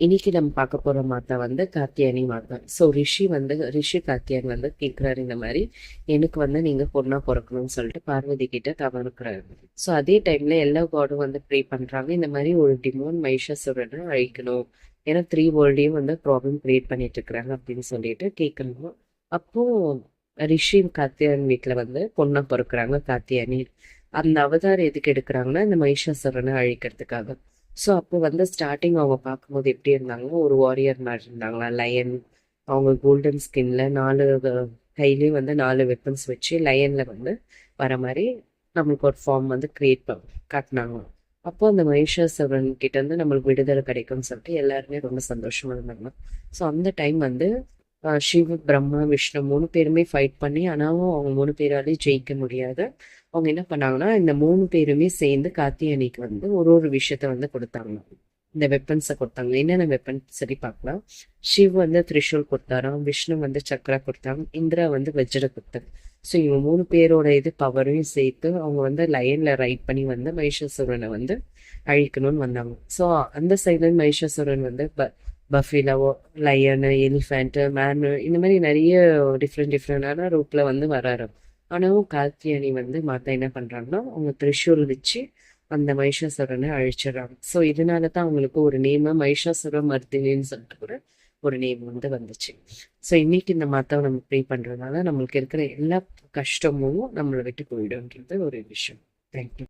இன்னைக்கு நம்ம பார்க்க போற மாதா வந்து காத்தியானி மாதா. ஸோ ரிஷி காத்தியான் வந்து கேட்குறாரு, இந்த மாதிரி எனக்கு வந்து நீங்க பொண்ணா பிறக்கணும்னு சொல்லிட்டு பார்வதி கிட்ட தவம் இருக்கிறாரு. ஸோ அதே டைம்ல எல்லா காடும் வந்து ப்ரே பண்றாங்க, இந்த மாதிரி ஒரு டிமோன் மைஷாசுரனை அழிக்கணும், ஏன்னா 3 வேர்ல்டையும் வந்து ப்ராப்ளம் கிரியேட் பண்ணிட்டு இருக்கிறாங்க அப்படின்னு சொல்லிட்டு கேட்கணும். அப்போ ரிஷி காத்தியான் வீட்டுல வந்து பொண்ணா பிறக்குறாங்க காத்தியானி. அந்த அவதாரம் எதுக்கு எடுக்கிறாங்கன்னா இந்த மைஷாசுரனை அழிக்கிறதுக்காக. ஸோ அப்போ வந்து ஸ்டார்டிங் அவங்க பார்க்கும்போது எப்படி இருந்தாங்கன்னா, ஒரு வாரியர் மாதிரி இருந்தாங்களா, லயன். அவங்க கோல்டன் ஸ்கின்ல 4 கையிலையும் வந்து 4 வெப்பன்ஸ் வச்சு லயன்ல வந்து வர மாதிரி நம்மளுக்கு ஒரு ஃபார்ம் வந்து கிரியேட் காட்டினாங்க. அப்போ அந்த மகிஷாசுரன் கிட்ட இருந்து நம்மளுக்கு விடுதலை கிடைக்கும்னு சொல்லிட்டு எல்லாருமே ரொம்ப சந்தோஷமா இருந்தாங்க. ஸோ அந்த டைம் வந்து சிவ, பிரம்மா, விஷ்ணு 3 பேருமே ஃபைட் பண்ணி, ஆனாலும் அவங்க 3 பேராலையும் ஜெயிக்க முடியாது. அவங்க என்ன பண்ணாங்கன்னா, இந்த 3 பேருமே சேர்ந்து கார்த்தியானிக்கு வந்து ஒரு ஒரு விஷயத்த வந்து கொடுத்தாங்க. இந்த வெப்பன்ஸை கொடுத்தாங்க. என்னென்ன வெப்பன் சரி பார்க்கலாம். சிவ் வந்து த்ரிஷூல் கொடுத்தாராம், விஷ்ணு வந்து சக்ரா கொடுத்தாங்க, இந்திரா வந்து வஜ்ர கொடுத்தாங்க. ஸோ இவங்க 3 பேரோட இது பவரையும் சேர்த்து அவங்க வந்து லயன்ல ரைட் பண்ணி வந்து மகிஷாசுரனை வந்து அழிக்கணும்னு வந்தாங்க. ஸோ அந்த சைட்ல மகிஷாசுரன் வந்து பஃபிலோ, லயனு, எலிஃபேண்ட்டு, மேனு, இந்த மாதிரி நிறைய டிஃப்ரெண்டான ரூட்ல வந்து வராரு. ஆனாலும் கார்த்தியானி வந்து மாத்தா என்ன பண்றாங்கன்னா, அவங்க த்ரிஷூல் வச்சு அந்த மகிஷாசுரனை அழிச்சிடறாங்க. ஸோ இதனால தான் அவங்களுக்கு ஒரு நேம் மகிஷாசுர மர்தினின்னு சொல்லிட்டு கூட ஒரு நேம் வந்து வந்துச்சு. ஸோ இன்னைக்கு இந்த மாத்தாவை நம்ம ப்ரே பண்றதுனால நம்மளுக்கு இருக்கிற எல்லா கஷ்டமும் நம்மளை விட்டு போயிடும்ன்றது ஒரு விஷயம். தேங்க்யூ.